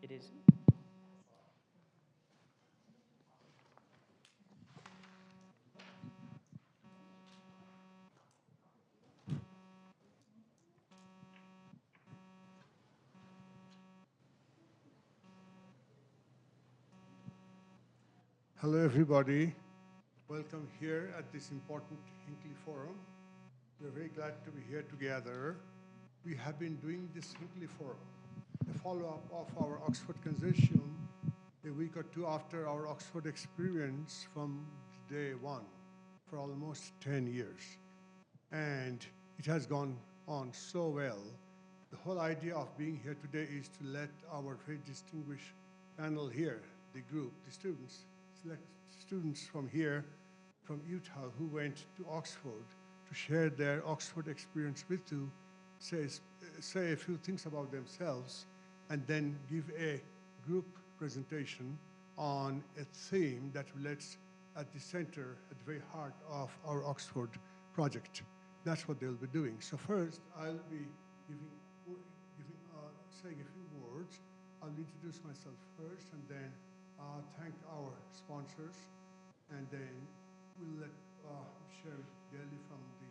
It is. Hello, everybody. Welcome here at this important Hinckley Forum. We're very glad to be here together. We have been doing this Hinckley Forum, a follow-up of our Oxford Consortium, a week or two after our Oxford experience from day one for almost 10 years. And it has gone on so well. The whole idea of being here today is to let our very distinguished panel here, the group, the students, select students from here, from Utah, who went to Oxford to share their Oxford experience with you, say a few things about themselves, and then give a group presentation on a theme that relates at the center, at the very heart of our Oxford project. That's what they'll be doing. So first, I'll be saying a few words. I'll introduce myself first, and then thank our sponsors, and then we'll let Michelle Daly from the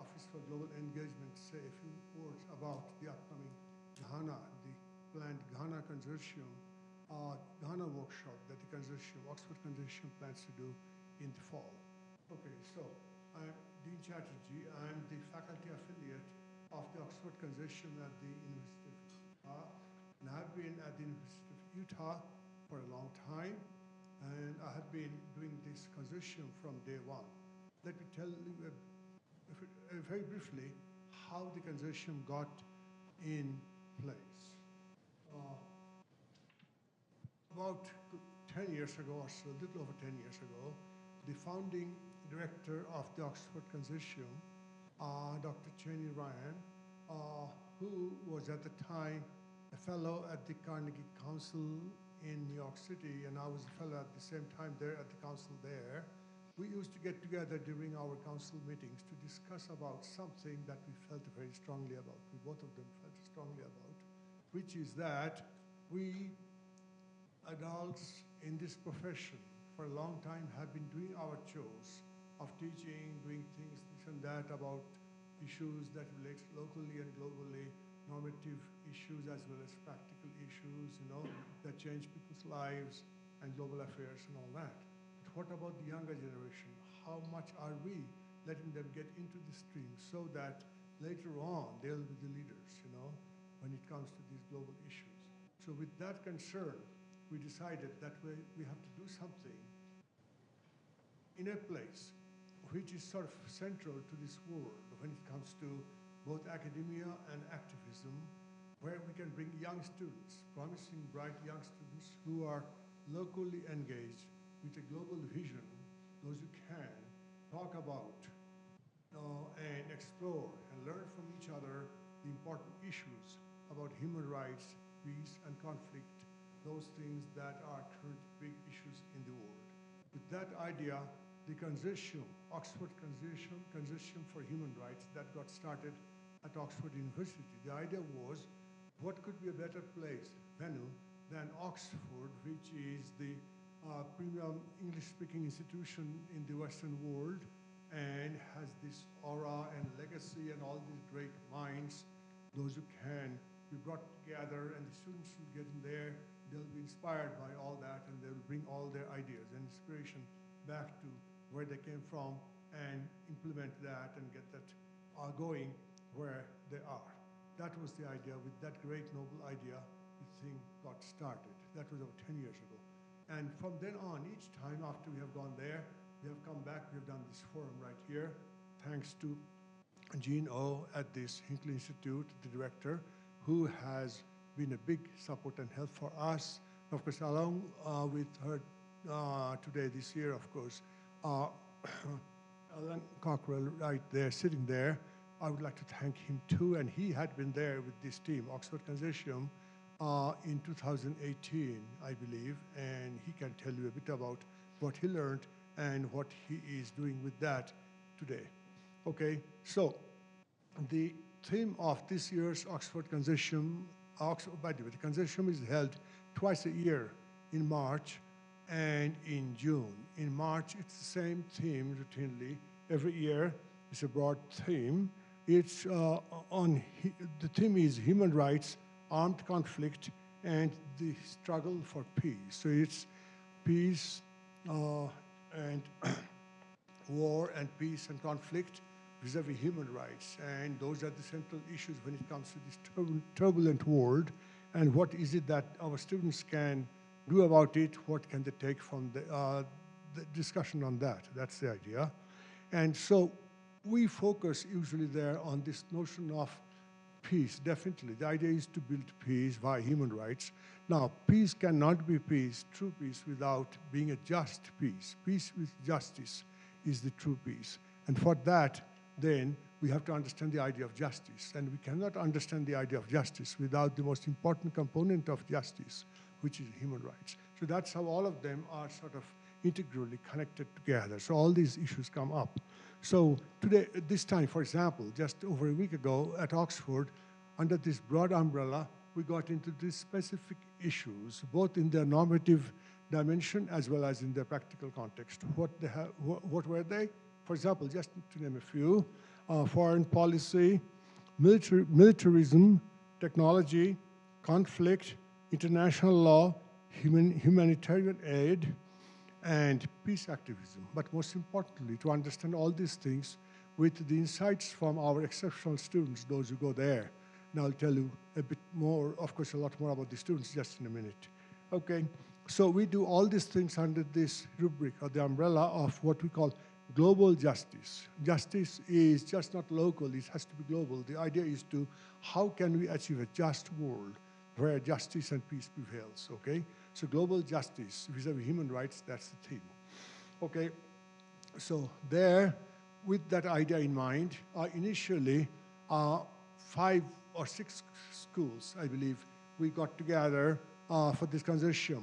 Office for Global Engagement say a few words about the upcoming Ghana, the planned Ghana Consortium, Ghana workshop that the Consortium, Oxford Consortium plans to do in the fall. Okay, so I'm Dean Chatterjee. I'm the faculty affiliate of the Oxford Consortium at the University of Utah, and I've been at the University of Utah for a long time, and I have been doing this consortium from day one. Let me tell you very briefly how the consortium got in place. About 10 years ago or so, a little over 10 years ago, the founding director of the Oxford Consortium, Dr. Cheney Ryan, who was at the time a fellow at the Carnegie Council in New York City, and I was a fellow at the same time there at the council there. We used to get together during our council meetings to discuss about something that we felt very strongly about. We both of them felt strongly about, which is that we adults in this profession for a long time have been doing our chores of teaching, doing things, this and that, about issues that relate locally and globally, normative issues as well as practical issues, that change people's lives and global affairs and all that. But what about the younger generation? How much are we letting them get into the stream so that later on they'll be the leaders, when it comes to these global issues? So with that concern, we decided that we have to do something in a place which is sort of central to this world when it comes to both academia and activism, where we can bring young students, promising, bright young students who are locally engaged with a global vision, those who can talk about and explore and learn from each other the important issues about human rights, peace, and conflict, those things that are current big issues in the world. With that idea, the consortium, Oxford Consortium for Human Rights, that got started at Oxford University. The idea was, what could be a better venue than Oxford, which is the premium English-speaking institution in the Western world and has this aura and legacy and all these great minds, those who can be brought together, and the students who get in there, they'll be inspired by all that, and they'll bring all their ideas and inspiration back to where they came from and implement that and get that going where they are. That was the idea. With that great noble idea, the thing got started. That was over 10 years ago. And from then on, each time after we have gone there, we have come back, we have done this forum right here, thanks to Jean O at this Hinckley Institute, the director, who has been a big support and help for us. Of course, along with her today, this year, of course, Alan Cockrell right there, sitting there. I would like to thank him too, and he had been there with this team, Oxford Consortium, in 2018, I believe, and he can tell you a bit about what he learned and what he is doing with that today. Okay, so the theme of this year's Oxford Consortium, by the way, the consortium is held twice a year in March and in June. In March, it's the same theme routinely. Every year, it's a broad theme. It's the theme is human rights, armed conflict, and the struggle for peace. So it's peace and war and peace and conflict vis-a-vis human rights. And those are the central issues when it comes to this turbulent world. And what is it that our students can do about it? What can they take from the discussion on that? That's the idea. And so we focus usually there on this notion of peace, definitely. The idea is to build peace via human rights. Now, peace cannot be peace, true peace, without being a just peace. Peace with justice is the true peace. And for that, then, we have to understand the idea of justice. And we cannot understand the idea of justice without the most important component of justice, which is human rights. So that's how all of them are sort of integrally connected together. So all these issues come up. So today, this time, for example, just over a week ago at Oxford, under this broad umbrella, we got into these specific issues, both in their normative dimension as well as in their practical context. What were they? For example, just to name a few, foreign policy, militarism, technology, conflict, international law, humanitarian aid, and peace activism. But most importantly, to understand all these things with the insights from our exceptional students, those who go there. And I'll tell you a bit more, of course, a lot more about the students just in a minute. Okay, so we do all these things under this rubric or the umbrella of what we call global justice. Justice is just not local, it has to be global. The idea is to, how can we achieve a just world where justice and peace prevails, okay? So global justice vis-a-vis human rights, that's the theme. Okay, so there, with that idea in mind, initially 5 or 6 schools, I believe, we got together for this consortium.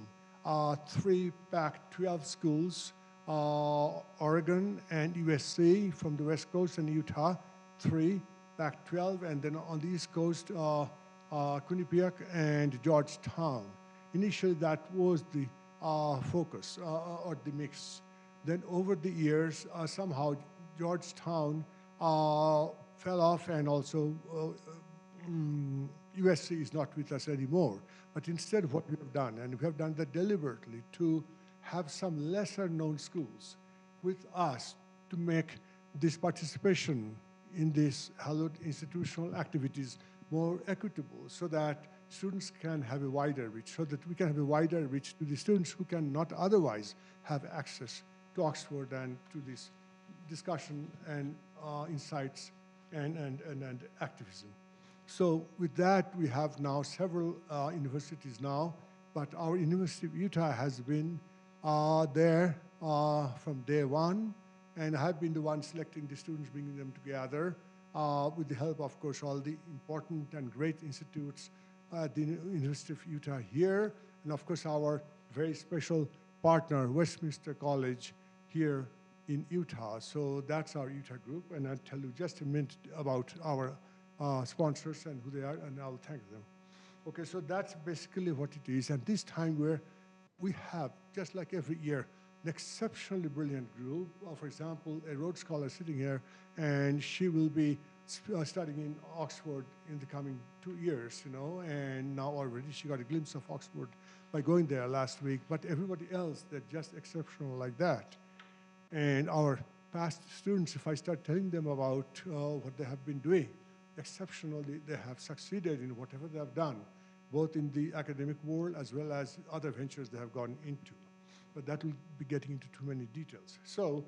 3 Pac-12 schools, Oregon and USC from the West Coast and Utah, 3 Pac-12, and then on the East Coast, Quinnipiac and Georgetown. Initially, that was the focus or the mix. Then over the years, somehow Georgetown fell off, and also USC is not with us anymore. But instead, what we have done, and we have done that deliberately, to have some lesser-known schools with us to make this participation in these hallowed institutional activities more equitable, so that students can have a wider reach, so that we can have a wider reach to the students who cannot otherwise have access to Oxford and to this discussion and insights and activism. So with that, we have now several universities now, but our University of Utah has been there from day one, and I have been the one selecting the students, bringing them together with the help, of course, all the important and great institutes at the University of Utah here, and of course our very special partner, Westminster College here in Utah. So that's our Utah group, and I'll tell you just a minute about our sponsors and who they are, and I'll thank them. Okay, so that's basically what it is, and this time we have, just like every year, an exceptionally brilliant group. For example, a Rhodes Scholar sitting here, and she will be studying in Oxford in the coming 2 years, you know, and now already she got a glimpse of Oxford by going there last week. But everybody else, they're just exceptional like that. And our past students, if I start telling them about what they have been doing, exceptionally, they have succeeded in whatever they have done, both in the academic world as well as other ventures they have gone into. But that will be getting into too many details. So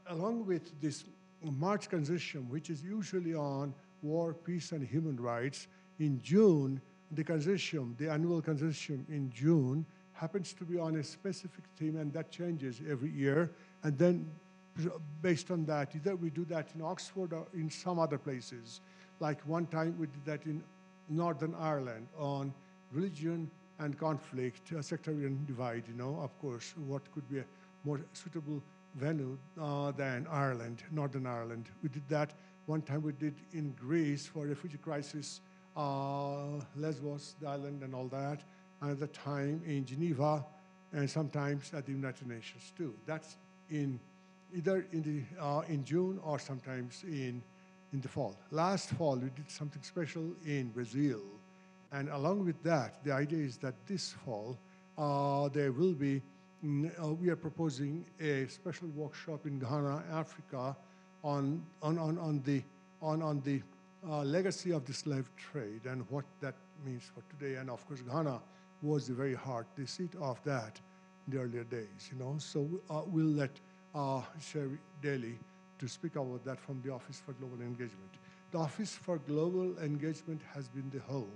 along with this March consortium, which is usually on war, peace, and human rights, in June, the consortium, the annual consortium in June, happens to be on a specific theme, and that changes every year. And then based on that, either we do that in Oxford or in some other places. Like one time we did that in Northern Ireland on religion and conflict, sectarian divide, you know, of course, what could be a more suitable venue than Ireland, Northern Ireland. We did that. One time we did in Greece for refugee crisis, Lesbos, the island, and all that. another time in Geneva, and sometimes at the United Nations too. That's either in June or sometimes in the fall. Last fall, we did something special in Brazil. And along with that, the idea is that this fall, there will be, we are proposing a special workshop in Ghana, Africa, on the legacy of the slave trade and what that means for today. And of course, Ghana was the very heart, the seat of that in the earlier days, you know. So we'll let Sherry Daly to speak about that from the Office for Global Engagement. The Office for Global Engagement has been the home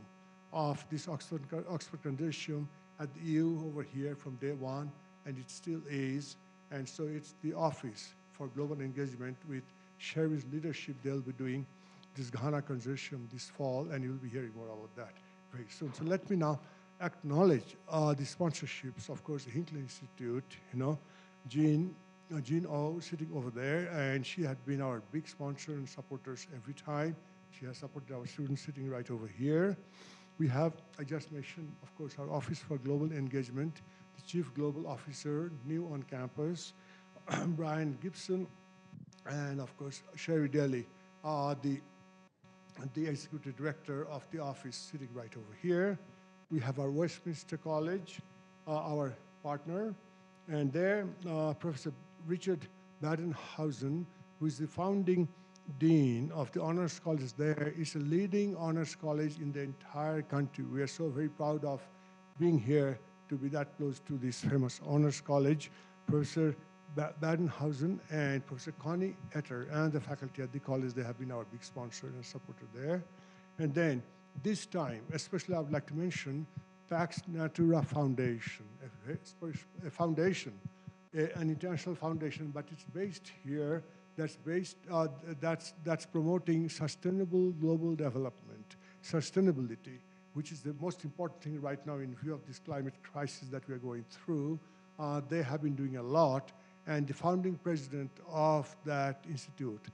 of this Oxford Consortium at the EU over here from day one, and it still is. And so it's the Office for Global Engagement with Sherry's leadership. They'll be doing this Ghana Consortium this fall, and you'll be hearing more about that very soon. So let me now acknowledge the sponsorships. Of course, the Hinckley Institute, you know, Jean O sitting over there, and she had been our big sponsor and supporters every time. She has supported our students sitting right over here. We have, I just mentioned, of course, our Office for Global Engagement, the Chief Global Officer, new on campus, Brian Gibson, and of course, Sherry Daly, the Executive Director of the office sitting right over here. We have our Westminster College, our partner, and there, Professor Richard Badenhausen, who is the founding dean of the honors college there, is a leading honors college in the entire country. We are so very proud of being here to be that close to this famous honors college. Professor Badenhausen and Professor Connie Etter and the faculty at the college, they have been our big sponsor and supporter there. And then this time, especially I would like to mention Pax Natura Foundation, a foundation, an international foundation, but it's based here, that's promoting sustainable global development, sustainability, which is the most important thing right now in view of this climate crisis that we are going through. They have been doing a lot, and the founding president of that institute,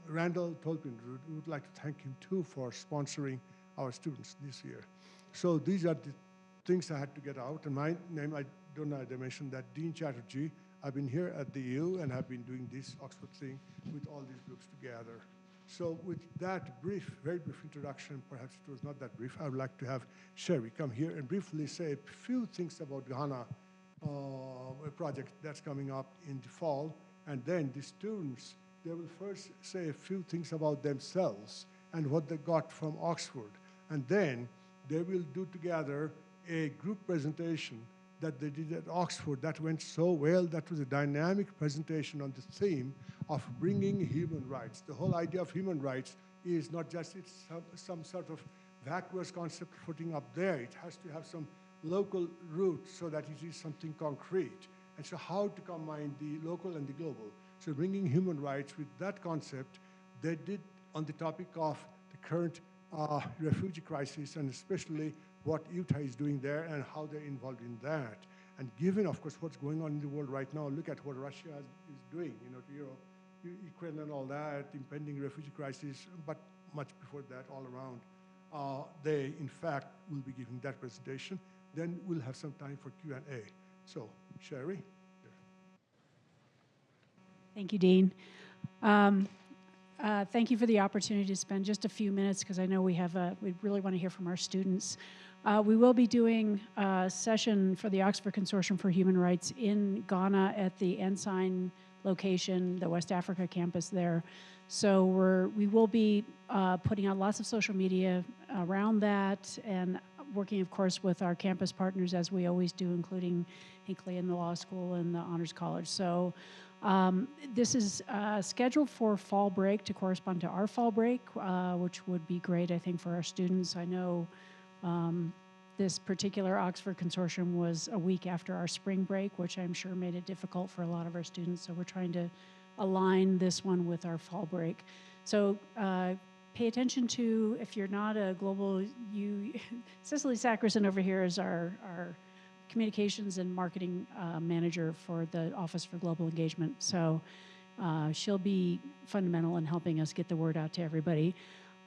Randall Tolpin, we would like to thank him too for sponsoring our students this year. So these are the things I had to get out. And my name, I don't know, I mentioned that, Dean Chatterjee. I've been here at the EU and have been doing this Oxford thing with all these groups together. So with that brief, very brief introduction, perhaps it was not that brief, I would like to have Sherry come here and briefly say a few things about Ghana, a project that's coming up in the fall. And then the students, they will first say a few things about themselves and what they got from Oxford. And then they will do together a group presentation that they did at Oxford that went so well. That was a dynamic presentation on the theme of bringing human rights. The whole idea of human rights is not just it's some sort of vacuous concept putting up there. It has to have some local roots so that it is something concrete. And so how to combine the local and the global. So bringing human rights with that concept, they did on the topic of the current refugee crisis, and especially what Utah is doing there and how they're involved in that. And given, of course, what's going on in the world right now, look at what Russia is doing, you know, to Europe, Ukraine and all that, impending refugee crisis, but much before that, all around. They, in fact, will be giving that presentation. Then we'll have some time for Q&A. So, Sherry. Thank you, Dean. Thank you for the opportunity to spend just a few minutes, because I know we really want to hear from our students. We will be doing a session for the Oxford Consortium for Human Rights in Ghana at the Ensign location, the West Africa campus there. So we will be putting out lots of social media around that, and working, of course, with our campus partners, as we always do, including Hinckley and the Law School and the Honors College. So this is scheduled for fall break to correspond to our fall break, which would be great, I think, for our students. I know this particular Oxford Consortium was a week after our spring break, which I'm sure made it difficult for a lot of our students. So we're trying to align this one with our fall break. So pay attention to, if you're not a global, Cicely Sackerson over here is our communications and marketing manager for the Office for Global Engagement. So she'll be fundamental in helping us get the word out to everybody.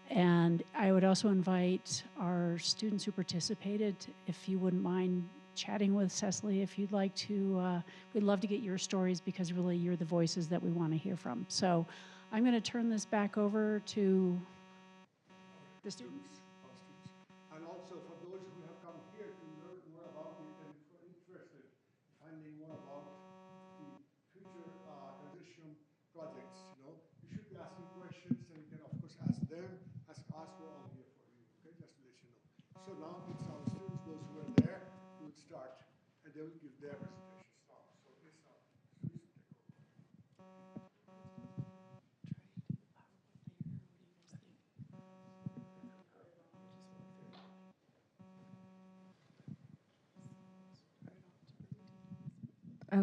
And I would also invite our students who participated, if you wouldn't mind chatting with Cecily, if you'd like to, we'd love to get your stories because really you're the voices that we want to hear from. So I'm going to turn this back over to the students. And also for those who have come here to learn more about it and if you're interested in finding more about the future consortium projects, you should be asking questions and you can of course ask them, ask us, we're all here for you, okay, just to let you know. So now it's our students, those who are there, who will start and they will give their presentations now. So please now, students will take over.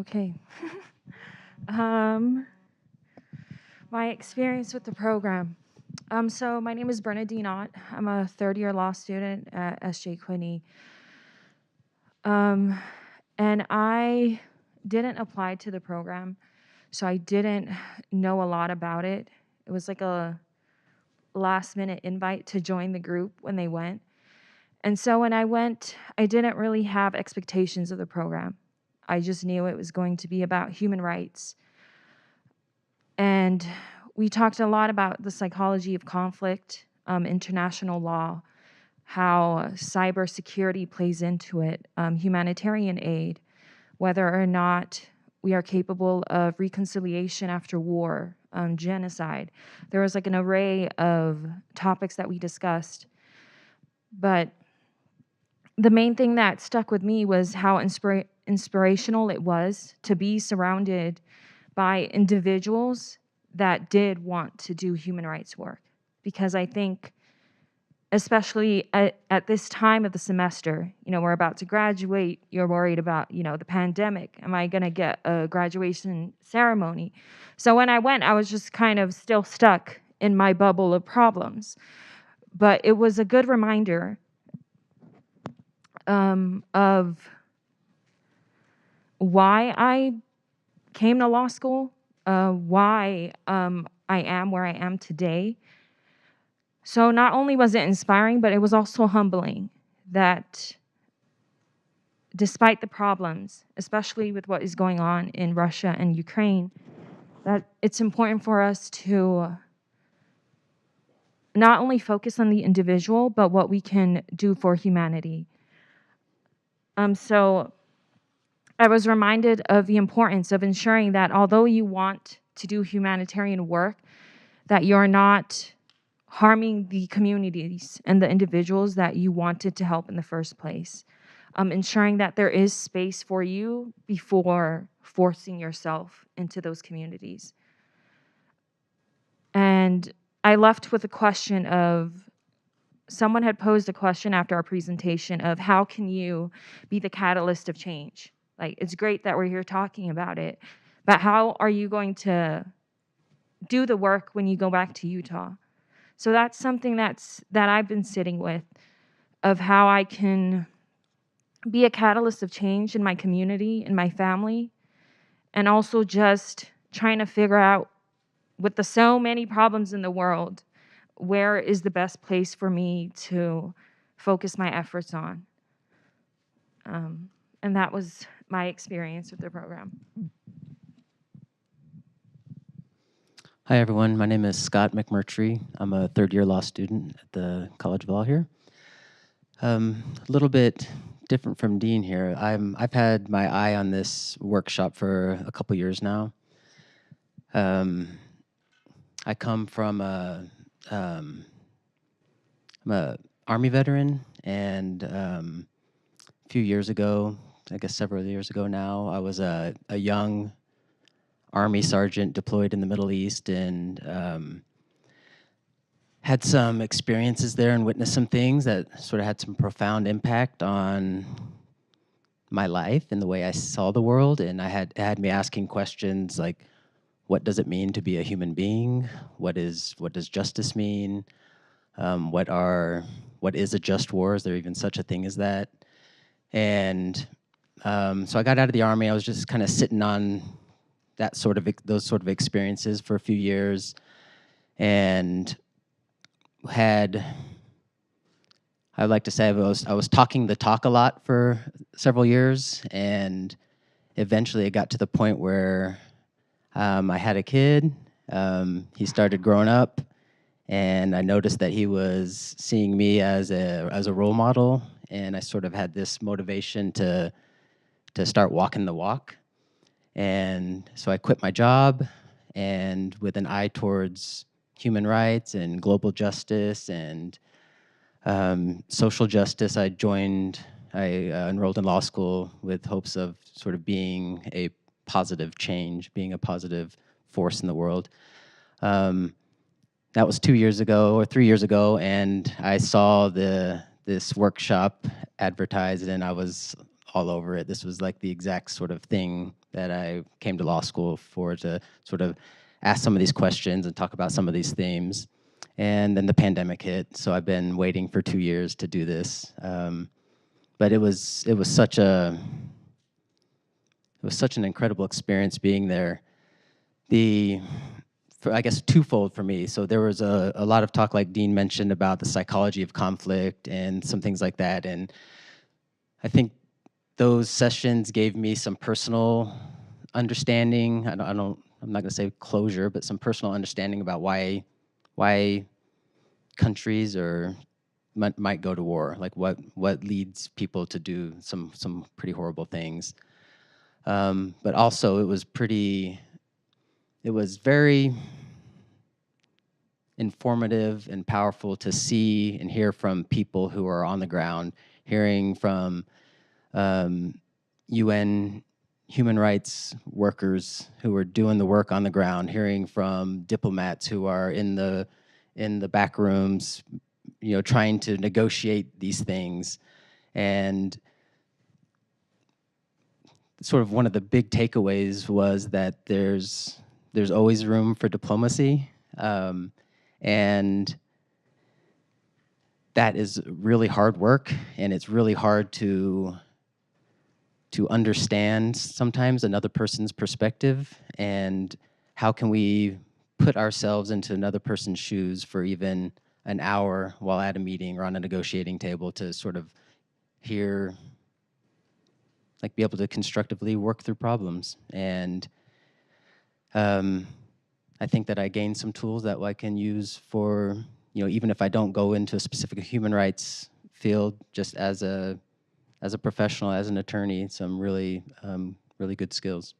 Okay. um, my experience with the program. So my name is Bernadine Ott. I'm a third-year law student at SJ Quinney. And I didn't apply to the program, so I didn't know a lot about it. It was like a last-minute invite to join the group when they went. And so when I went, I didn't really have expectations of the program. I just knew it was going to be about human rights. And we talked a lot about the psychology of conflict, international law, how cybersecurity plays into it, humanitarian aid, whether or not we are capable of reconciliation after war, genocide. There was like an array of topics that we discussed. But the main thing that stuck with me was how inspirational it was to be surrounded by individuals that did want to do human rights work. Because I think, especially at this time of the semester, we're about to graduate, you're worried about, the pandemic. Am I gonna get a graduation ceremony? So when I went, I was just kind of still stuck in my bubble of problems. But it was a good reminder of why I came to law school, why I am where I am today. So not only was it inspiring, but it was also humbling that despite the problems, especially with what is going on in Russia and Ukraine, that it's important for us to not only focus on the individual, but what we can do for humanity. So I was reminded of the importance of ensuring that although you want to do humanitarian work, that you're not harming the communities and the individuals that you wanted to help in the first place. Ensuring that there is space for you before forcing yourself into those communities. And I left with a question of, someone had posed a question after our presentation of how can you be the catalyst of change? Like, it's great that we're here talking about it, but how are you going to do the work when you go back to Utah? So that's something that I've been sitting with, of how I can be a catalyst of change in my community, in my family, and also just trying to figure out, with the so many problems in the world, where is the best place for me to focus my efforts on. And that was my experience with the program. Hi, everyone. My name is Scott McMurtry. I'm a third-year law student at the College of Law here. A little bit different from Dean here. I've had my eye on this workshop for a couple years now. I come from I'm a Army veteran, and a few years ago, I guess several years ago now, I was a young Army sergeant deployed in the Middle East, and had some experiences there and witnessed some things that sort of had some profound impact on my life and the way I saw the world. And it had me asking questions like, what does it mean to be a human being? What does justice mean? What is a just war? Is there even such a thing as that? And so I got out of the Army. I was just kind of sitting on those sort of experiences for a few years, and had, I like to say, I was talking the talk a lot for several years, and eventually it got to the point where I had a kid. He started growing up, and I noticed that he was seeing me as a role model, and I sort of had this motivation to start walking the walk. And so I quit my job, and with an eye towards human rights and global justice and social justice, I enrolled in law school with hopes of sort of being a positive change, being a positive force in the world. That was 2 years ago or 3 years ago, and I saw this workshop advertised, and I was all over it. This was like the exact sort of thing that I came to law school for, to sort of ask some of these questions and talk about some of these themes. And then the pandemic hit, so I've been waiting for 2 years to do this. But it was such an incredible experience being there. I guess twofold for me. So there was a lot of talk, like Dean mentioned, about the psychology of conflict and some things like that. And I think those sessions gave me some personal understanding. I'm not going to say closure, but some personal understanding about why countries might go to war, like what leads people to do some pretty horrible things. But also it was very informative and powerful to see and hear from people who are on the ground, hearing from UN human rights workers who are doing the work on the ground, hearing from diplomats who are in the back rooms, trying to negotiate these things. And sort of one of the big takeaways was that there's always room for diplomacy, and that is really hard work, and it's really hard to understand sometimes another person's perspective, and how can we put ourselves into another person's shoes for even an hour while at a meeting or on a negotiating table, to sort of hear, like, be able to constructively work through problems. And I think that I gained some tools that I can use for, even if I don't go into a specific human rights field, just as a professional, as an attorney, some really good skills.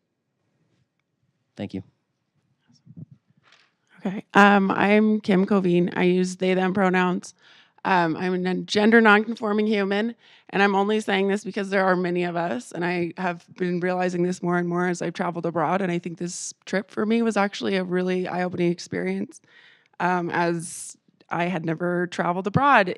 Thank you. Okay, I'm Kim Koveen. I use they, them pronouns. I'm a gender nonconforming human, and I'm only saying this because there are many of us, and I have been realizing this more and more as I've traveled abroad, and I think this trip for me was actually a really eye-opening experience, as I had never traveled abroad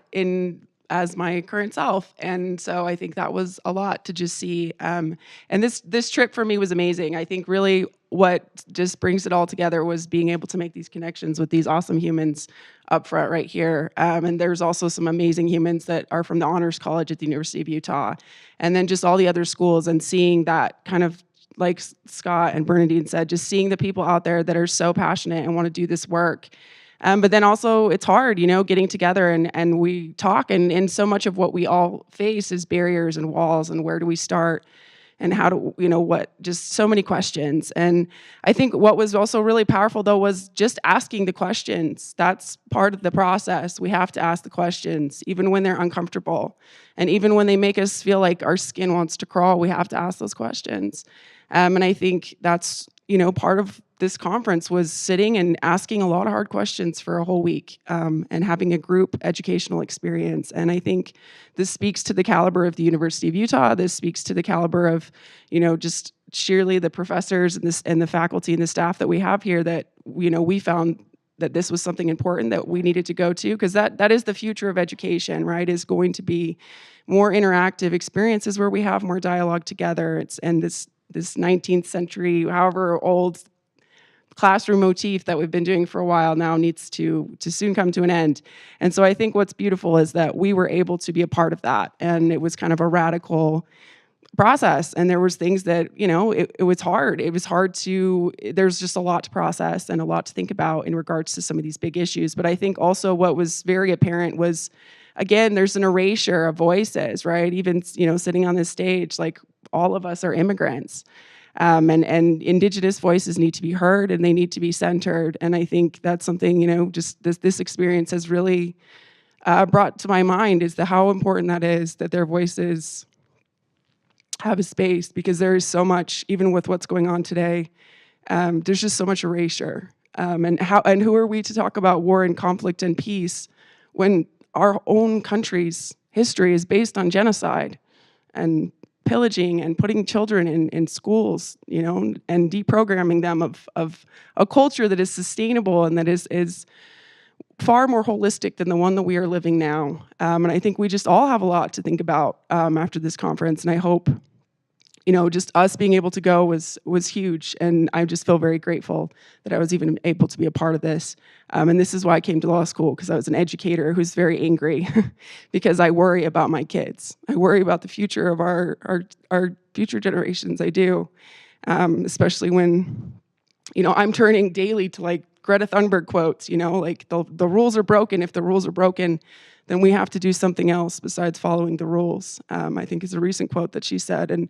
as my current self, and so I think that was a lot to just see. And this trip for me was amazing. I think really what just brings it all together was being able to make these connections with these awesome humans up front right here. And there's also some amazing humans that are from the Honors College at the University of Utah, and then just all the other schools, and seeing that kind of, like Scott and Bernadine said, just seeing the people out there that are so passionate and want to do this work. But then also it's hard, getting together and we talk, and so much of what we all face is barriers and walls, and where do we start, and how do, just so many questions. And I think what was also really powerful, though, was just asking the questions. That's part of the process. We have to ask the questions, even when they're uncomfortable. And even when they make us feel like our skin wants to crawl, we have to ask those questions. And I think that's, part of this conference was sitting and asking a lot of hard questions for a whole week, and having a group educational experience. And I think this speaks to the caliber of the University of Utah. This speaks to the caliber of, just sheerly the professors and the faculty and the staff that we have here, that, we found that this was something important that we needed to go to, because that is the future of education, right? Is going to be more interactive experiences where we have more dialogue together. And this 19th century, however old, classroom motif that we've been doing for a while now needs to soon come to an end. And so I think what's beautiful is that we were able to be a part of that. And it was kind of a radical process, and there was things that, you know, it was hard. It was hard to, there's just a lot to process and a lot to think about in regards to some of these big issues. But I think also what was very apparent was, again, there's an erasure of voices, right? Even, you know, sitting on this stage, like, all of us are immigrants. And Indigenous voices need to be heard, and they need to be centered. And I think that's something, you know, just this experience has really brought to my mind, is how important that is, that their voices have a space, because there is so much, even with what's going on today, there's just so much erasure. And who are we to talk about war and conflict and peace when our own country's history is based on genocide and pillaging and putting children in schools, you know, and deprogramming them of a culture that is sustainable and that is far more holistic than the one that we are living now. And I think we just all have a lot to think about after this conference. And I hope, you know, just us being able to go was huge. And I just feel very grateful that I was even able to be a part of this. And this is why I came to law school, because I was an educator who's very angry because I worry about my kids. I worry about the future of our future generations. I do, especially when, you know, I'm turning daily to, like, Greta Thunberg quotes, you know, like, the rules are broken. If the rules are broken, then we have to do something else besides following the rules, I think is a recent quote that she said. And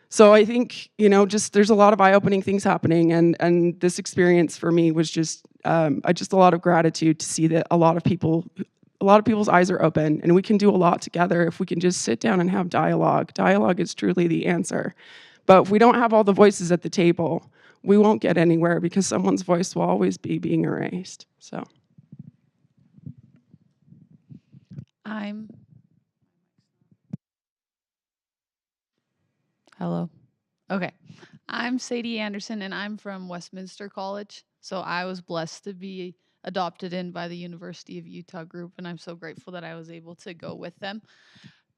so I think, you know, just there's a lot of eye-opening things happening. And this experience for me was just a lot of gratitude to see that a lot of people's eyes are open, and we can do a lot together if we can just sit down and have dialogue. Dialogue is truly the answer. But if we don't have all the voices at the table, we won't get anywhere, because someone's voice will always be being erased. So. Hello. Okay. I'm Sadie Anderson, and I'm from Westminster College. So I was blessed to be adopted in by the University of Utah group, and I'm so grateful that I was able to go with them.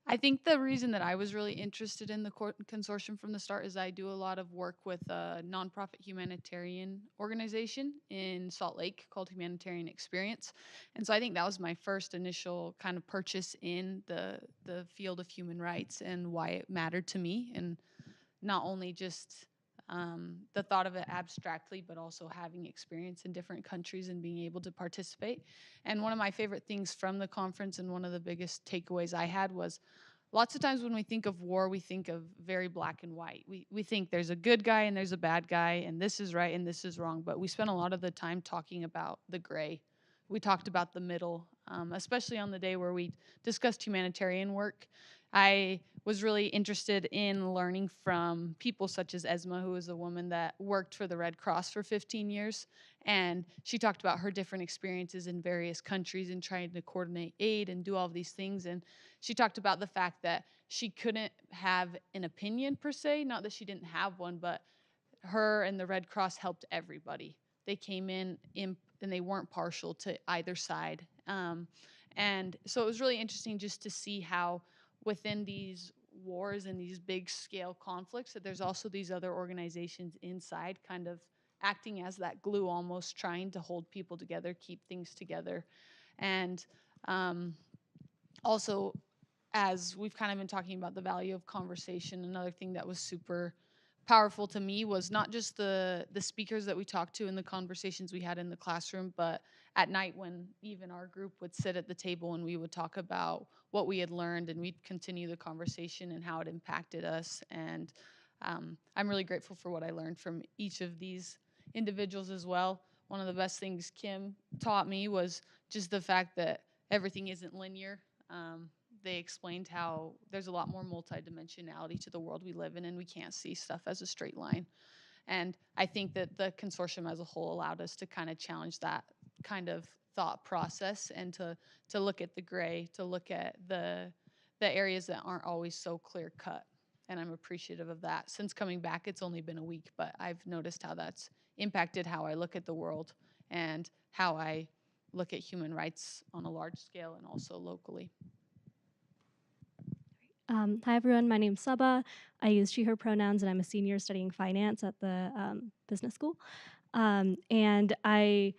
I think the reason that I was really interested in the consortium from the start is I do a lot of work with a nonprofit humanitarian organization in Salt Lake called Humanitarian Experience. And so I think that was my first initial kind of purchase in the field of human rights and why it mattered to me, and not only just the thought of it abstractly, but also having experience in different countries and being able to participate. And one of my favorite things from the conference, and one of the biggest takeaways I had, was lots of times when we think of war, we think of very black and white. We think there's a good guy and there's a bad guy, and this is right and this is wrong. But we spent a lot of the time talking about the gray. We talked about the middle, especially on the day where we discussed humanitarian work. I was really interested in learning from people such as Esma, who is a woman that worked for the Red Cross for 15 years. And she talked about her different experiences in various countries and trying to coordinate aid and do all of these things. And she talked about the fact that she couldn't have an opinion per se, not that she didn't have one, but her and the Red Cross helped everybody. They came in and they weren't partial to either side. And so it was really interesting just to see how within these wars and these big scale conflicts that there's also these other organizations inside kind of acting as that glue, almost trying to hold people together, keep things together. And also, as we've kind of been talking about the value of conversation, another thing that was super powerful to me was not just the speakers that we talked to in the conversations we had in the classroom, but at night when even our group would sit at the table and we would talk about what we had learned, and we'd continue the conversation and how it impacted us. And I'm really grateful for what I learned from each of these individuals as well. One of the best things Kim taught me was just the fact that everything isn't linear. They explained how there's a lot more multidimensionality to the world we live in, and we can't see stuff as a straight line. And I think that the consortium as a whole allowed us to kind of challenge that kind of thought process, and to look at the gray, to look at the areas that aren't always so clear cut. And I'm appreciative of that. Since coming back, it's only been a week, but I've noticed how that's impacted how I look at the world and how I look at human rights on a large scale and also locally. Hi everyone, my name's Saba. I use she, her pronouns, and I'm a senior studying finance at the business school. And I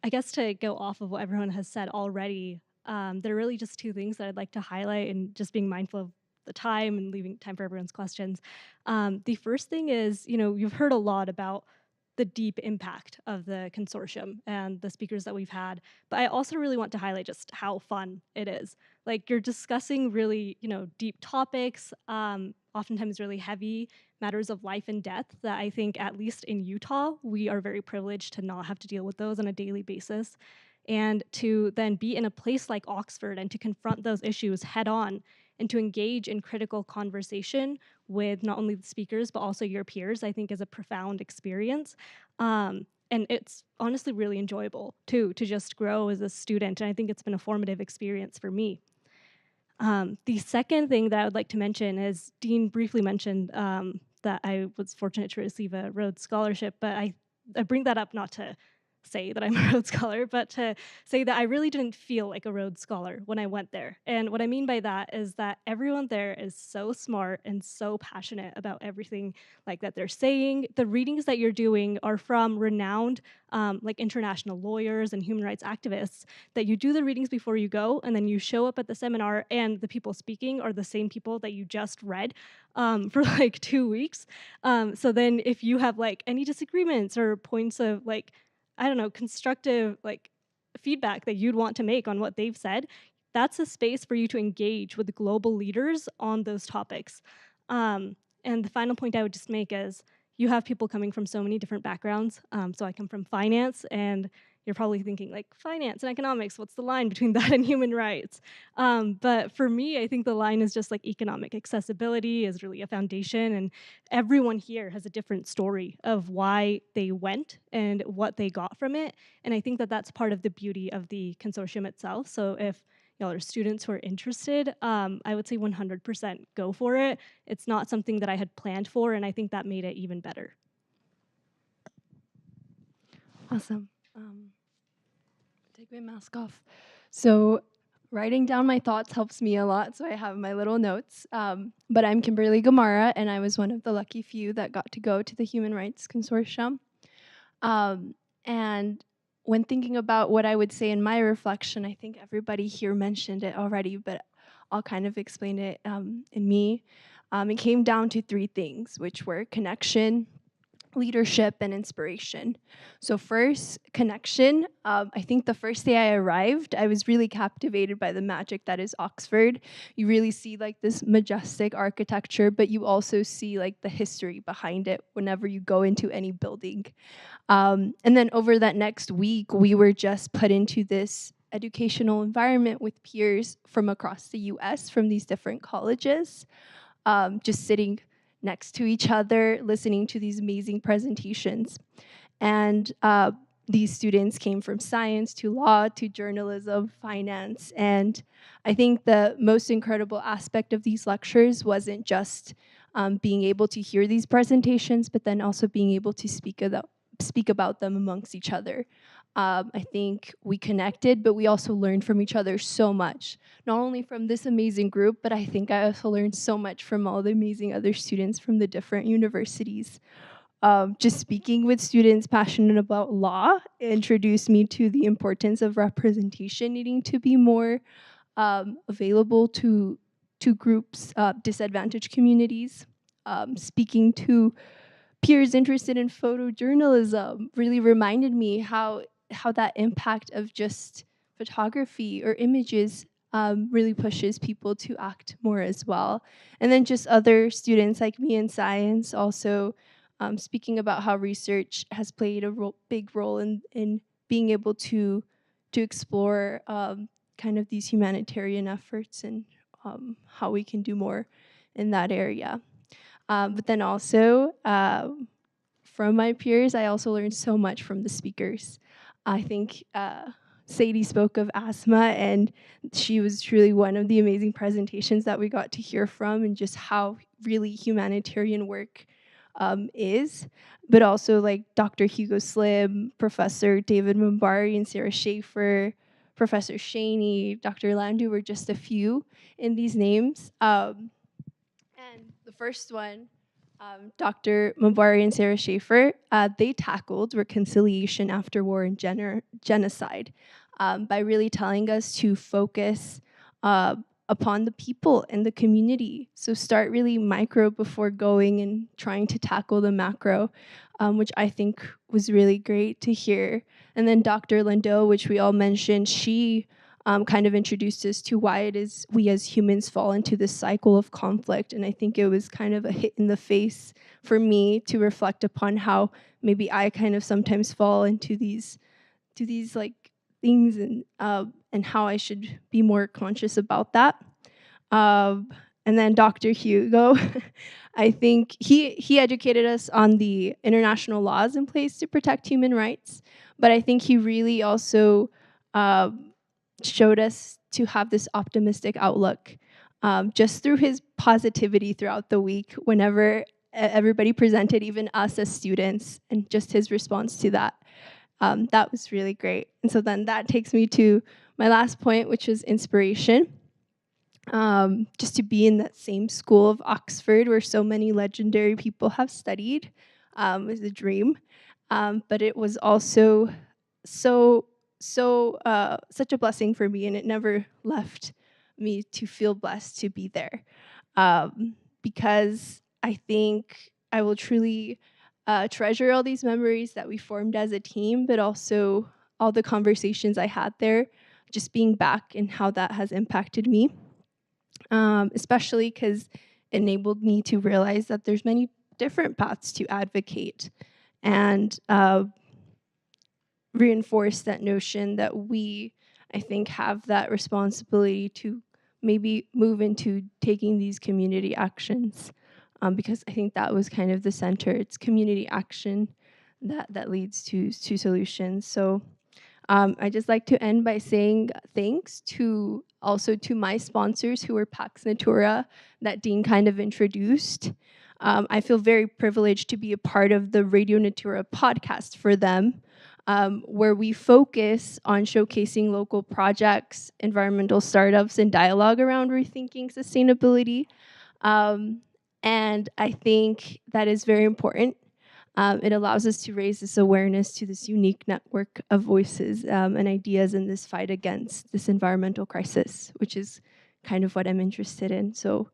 guess to go off of what everyone has said already, there are really just two things that I'd like to highlight, and just being mindful of the time and leaving time for everyone's questions. The first thing is, you've heard a lot about the deep impact of the consortium and the speakers that we've had, but I also really want to highlight just how fun it is. Like, you're discussing really, deep topics, oftentimes really heavy matters of life and death that I think, at least in Utah, we are very privileged to not have to deal with those on a daily basis. And to then be in a place like Oxford and to confront those issues head on and to engage in critical conversation with not only the speakers, but also your peers, I think is a profound experience. And it's honestly really enjoyable too, to just grow as a student. And I think it's been a formative experience for me. The second thing that I would like to mention is Dean briefly mentioned that I was fortunate to receive a Rhodes Scholarship, but I bring that up not to say that I'm a Rhodes Scholar, but to say that I really didn't feel like a Rhodes Scholar when I went there. And what I mean by that is that everyone there is so smart and so passionate about everything like that they're saying. The readings that you're doing are from renowned like international lawyers and human rights activists, that you do the readings before you go, and then you show up at the seminar and the people speaking are the same people that you just read for like 2 weeks. So then if you have like any disagreements or points of like, I don't know, constructive like feedback that you'd want to make on what they've said, that's a space for you to engage with the global leaders on those topics. And the final point I would just make is you have people coming from so many different backgrounds. So I come from finance, and you're probably thinking like, finance and economics, what's the line between that and human rights? But for me, I think the line is just like economic accessibility is really a foundation, and everyone here has a different story of why they went and what they got from it. And I think that that's part of the beauty of the consortium itself. So if y'all are students who are interested, I would say 100% go for it. It's not something that I had planned for, and I think that made it even better. Awesome. Take my mask off. So writing down my thoughts helps me a lot, so I have my little notes. But I'm Kimberly Gamara, and I was one of the lucky few that got to go to the Human Rights Consortium. And when thinking about what I would say in my reflection, I think everybody here mentioned it already, but I'll kind of explain it in me. It came down to 3 things, which were connection, leadership, and inspiration. So first, connection. I think the first day I arrived, I was really captivated by the magic that is Oxford. You really see like this majestic architecture, but you also see like the history behind it whenever you go into any building. And then over that next week, we were just put into this educational environment with peers from across the US, from these different colleges, just sitting next to each other, listening to these amazing presentations. And these students came from science to law to journalism, finance. And I think the most incredible aspect of these lectures wasn't just being able to hear these presentations, but then also being able to speak about them amongst each other. I think we connected, but we also learned from each other so much. Not only from this amazing group, but I think I also learned so much from all the amazing other students from the different universities. Just speaking with students passionate about law introduced me to the importance of representation needing to be more available to groups, disadvantaged communities. Speaking to peers interested in photojournalism really reminded me how that impact of just photography or images really pushes people to act more as well. And then just other students like me in science also speaking about how research has played a big role in being able to explore kind of these humanitarian efforts and how we can do more in that area. But then also, from my peers, I also learned so much from the speakers. I think Sadie spoke of asthma, and she was truly one of the amazing presentations that we got to hear from, and just how really humanitarian work is. But also like Dr. Hugo Slim, Professor David Mumbari, and Sarah Schaefer, Professor Shaney, Dr. Landu were just a few in these names. And the first one, Dr. Mumbari and Sarah Schaefer, they tackled reconciliation after war and genocide by really telling us to focus upon the people and the community. So start really micro before going and trying to tackle the macro, which I think was really great to hear. And then Dr. Lindo, which we all mentioned, she kind of introduced us to why it is we as humans fall into this cycle of conflict. And I think it was kind of a hit in the face for me to reflect upon how maybe I kind of sometimes fall into these like things, and how I should be more conscious about that. And then Dr. Hugo, I think he educated us on the international laws in place to protect human rights, but I think he really also showed us to have this optimistic outlook, just through his positivity throughout the week whenever everybody presented, even us as students, and just his response to that. That was really great. And so then that takes me to my last point, which was inspiration. Just to be in that same school of Oxford where so many legendary people have studied was a dream. But it was also such a blessing for me, and it never left me to feel blessed to be there. Because I think I will truly treasure all these memories that we formed as a team, but also all the conversations I had there, just being back and how that has impacted me, especially because it enabled me to realize that there's many different paths to advocate and reinforce that notion that we, I think, have that responsibility to maybe move into taking these community actions, because I think that was kind of the center. It's community action that leads to solutions. So I just like to end by saying thanks to also to my sponsors who were Pax Natura that Dean kind of introduced. I feel very privileged to be a part of the Radio Natura podcast for them, where we focus on showcasing local projects, environmental startups, and dialogue around rethinking sustainability. And I think that is very important. It allows us to raise this awareness to this unique network of voices and ideas in this fight against this environmental crisis, which is kind of what I'm interested in. So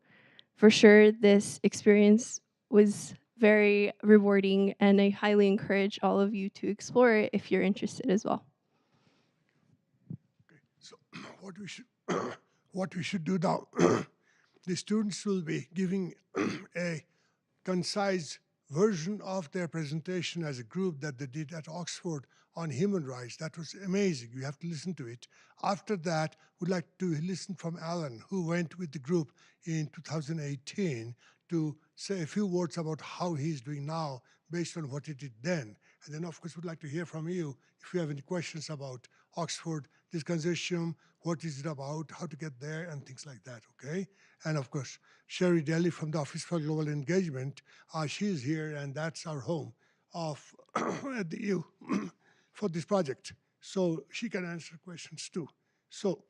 for sure, this experience was very rewarding, and I highly encourage all of you to explore it if you're interested as well. Okay. So what we should do now, the students will be giving a concise version of their presentation as a group that they did at Oxford on human rights. That was amazing. You have to listen to it. After that, we'd like to listen from Alan, who went with the group in 2018 to say a few words about how he's doing now based on what he did then. And then, of course, we'd like to hear from you if you have any questions about Oxford, this consortium, what is it about, how to get there, and things like that, okay? And of course, Sherry Daly from the Office for Global Engagement, she is here, and that's our home of at the EU for this project. So she can answer questions too. So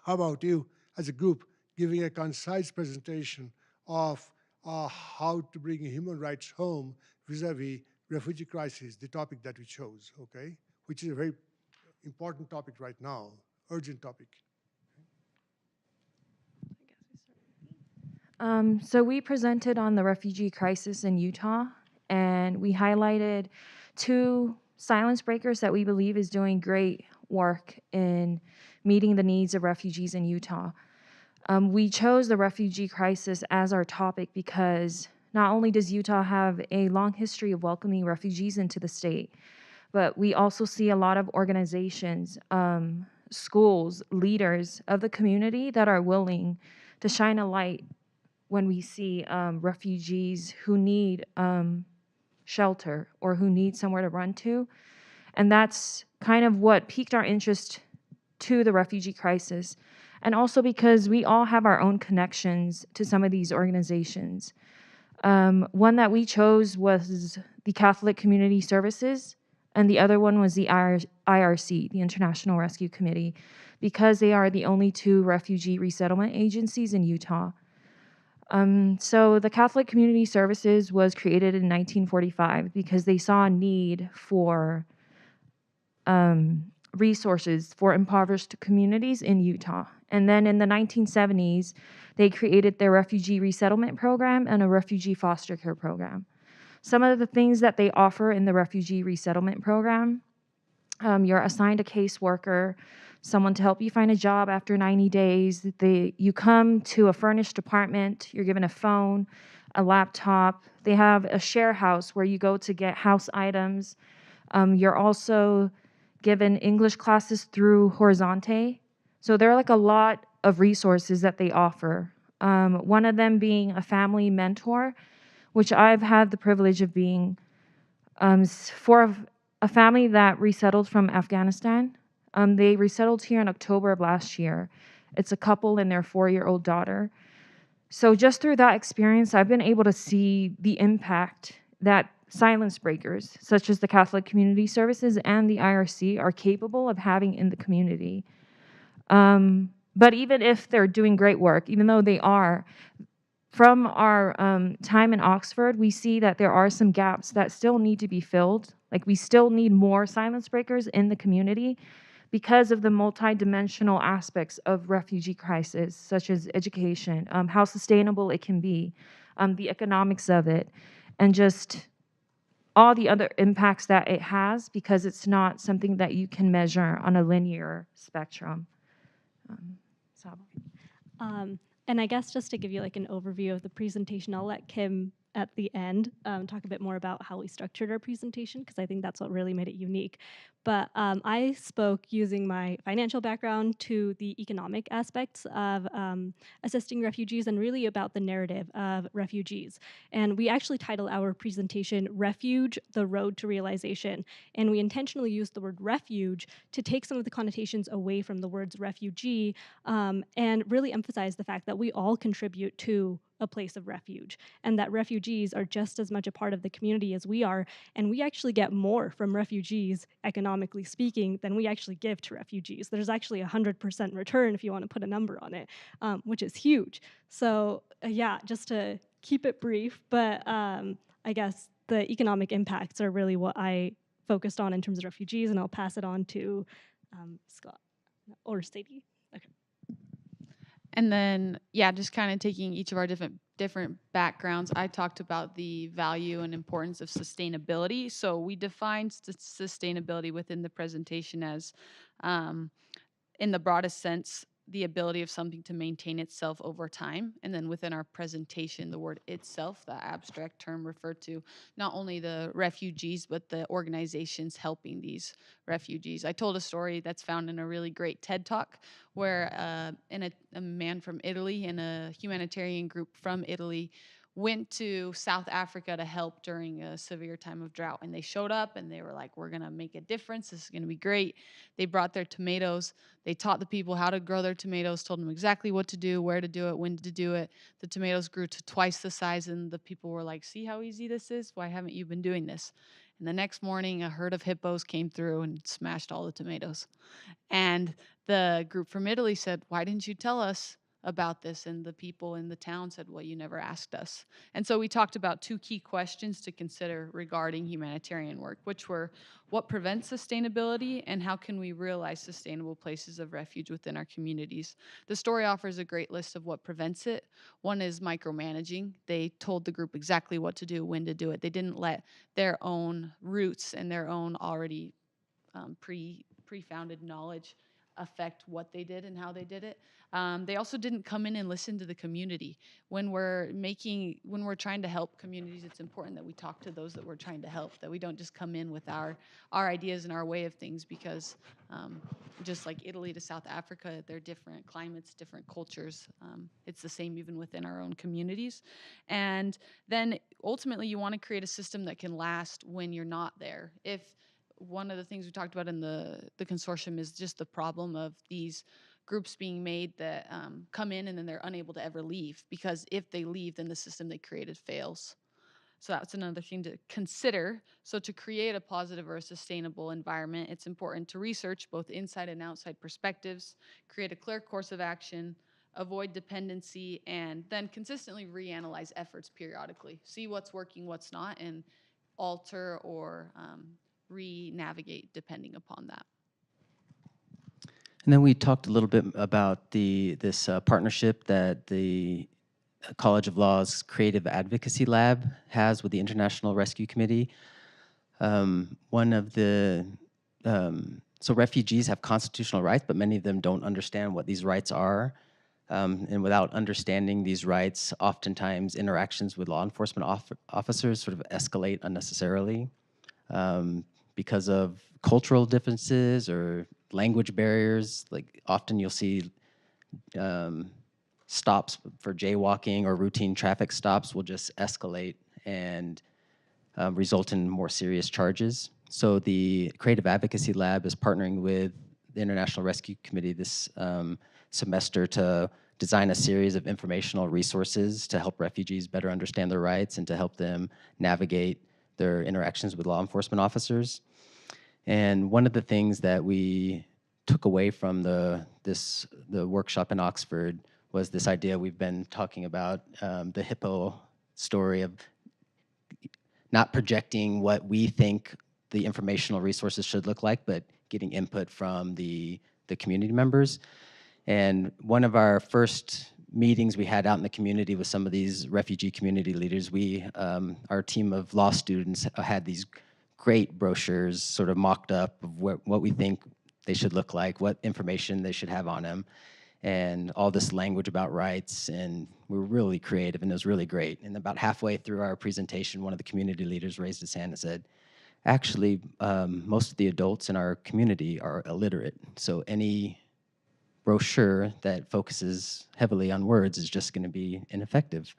how about you, as a group, giving a concise presentation of how to bring human rights home vis-a-vis refugee crisis, the topic that we chose, okay? Which is a very important topic right now, urgent topic. So we presented on the refugee crisis in Utah, and we highlighted 2 silence breakers that we believe is doing great work in meeting the needs of refugees in Utah. We chose the refugee crisis as our topic because not only does Utah have a long history of welcoming refugees into the state, but we also see a lot of organizations, schools, leaders of the community that are willing to shine a light when we see refugees who need shelter or who need somewhere to run to. And that's kind of what piqued our interest to the refugee crisis. And also because we all have our own connections to some of these organizations. One that we chose was the Catholic Community Services, and the other one was the IRC, the International Rescue Committee, because they are the only 2 refugee resettlement agencies in Utah. So the Catholic Community Services was created in 1945 because they saw a need for resources for impoverished communities in Utah. And then in the 1970s, they created their Refugee Resettlement Program and a Refugee Foster Care Program. Some of the things that they offer in the Refugee Resettlement Program, you're assigned a caseworker, someone to help you find a job after 90 days. You come to a furnished apartment, you're given a phone, a laptop. They have a share house where you go to get house items. You're also given English classes through Horizonte. So there are like a lot of resources that they offer. One of them being a family mentor, which I've had the privilege of being for a family that resettled from Afghanistan. They resettled here in October of last year. It's a couple and their 4-year-old daughter. So just through that experience, I've been able to see the impact that silence breakers, such as the Catholic Community Services and the IRC, are capable of having in the community. But even if they're doing great work, even though they are, from our time in Oxford, we see that there are some gaps that still need to be filled. Like we still need more silence breakers in the community because of the multidimensional aspects of refugee crisis, such as education, how sustainable it can be, the economics of it, and just all the other impacts that it has, because it's not something that you can measure on a linear spectrum. Sabo. And I guess just to give you like an overview of the presentation, I'll let Kim at the end talk a bit more about how we structured our presentation, because I think that's what really made it unique. But I spoke using my financial background to the economic aspects of assisting refugees and really about the narrative of refugees. And we actually titled our presentation Refuge, the Road to Realization. And we intentionally used the word refuge to take some of the connotations away from the words refugee and really emphasize the fact that we all contribute to a place of refuge, and that refugees are just as much a part of the community as we are, and we actually get more from refugees, economically speaking, than we actually give to refugees. There's actually 100% return if you want to put a number on it, which is huge. So yeah, just to keep it brief, but I guess the economic impacts are really what I focused on in terms of refugees, and I'll pass it on to Scott or Sadie. Okay. And then, yeah, just kind of taking each of our different backgrounds, I talked about the value and importance of sustainability. So we defined sustainability within the presentation as, in the broadest sense, the ability of something to maintain itself over time. And then within our presentation, the word itself, the abstract term, referred to not only the refugees, but the organizations helping these refugees. I told a story that's found in a really great TED Talk where a man from Italy and a humanitarian group from Italy went to South Africa to help during a severe time of drought. And they showed up and they were like, we're going to make a difference. This is going to be great. They brought their tomatoes. They taught the people how to grow their tomatoes, told them exactly what to do, where to do it, when to do it. The tomatoes grew to twice the size, and the people were like, see how easy this is? Why haven't you been doing this? And the next morning, a herd of hippos came through and smashed all the tomatoes. And the group from Italy said, why didn't you tell us about this? And the people in the town said, well, you never asked us. And so we talked about two key questions to consider regarding humanitarian work, which were what prevents sustainability and how can we realize sustainable places of refuge within our communities. The story offers a great list of what prevents it. One is micromanaging. They told the group exactly what to do, when to do it. They didn't let their own roots and their own already pre-founded knowledge affect what they did and how they did it. They also didn't come in and listen to the community. When we're trying to help communities, it's important that we talk to those that we're trying to help, that we don't just come in with our ideas and our way of things, because just like Italy to South Africa, they're different climates, different cultures. It's the same even within our own communities. And then ultimately you want to create a system that can last when you're not there. If one of the things we talked about in the consortium is just the problem of these groups being made that come in and then they're unable to ever leave, because if they leave, then the system they created fails. So that's another thing to consider. So to create a positive or a sustainable environment, it's important to research both inside and outside perspectives, create a clear course of action, avoid dependency, and then consistently reanalyze efforts periodically. See what's working, what's not, and alter or re-navigate depending upon that. And then we talked a little bit about this partnership that the College of Law's Creative Advocacy Lab has with the International Rescue Committee. So refugees have constitutional rights, but many of them don't understand what these rights are. And without understanding these rights, oftentimes interactions with law enforcement officers sort of escalate unnecessarily because of cultural differences or language barriers. Like often you'll see stops for jaywalking or routine traffic stops will just escalate and result in more serious charges. So the Creative Advocacy Lab is partnering with the International Rescue Committee this semester to design a series of informational resources to help refugees better understand their rights and to help them navigate their interactions with law enforcement officers. And one of the things that we took away from the workshop in Oxford was this idea we've been talking about, the hippo story of not projecting what we think the informational resources should look like, but getting input from the community members. And one of our first meetings we had out in the community with some of these refugee community leaders, our team of law students had these great brochures sort of mocked up of what we think they should look like, what information they should have on them, and all this language about rights, and we were really creative, and it was really great. And about halfway through our presentation, one of the community leaders raised his hand and said, actually, most of the adults in our community are illiterate, so any brochure that focuses heavily on words is just going to be ineffective.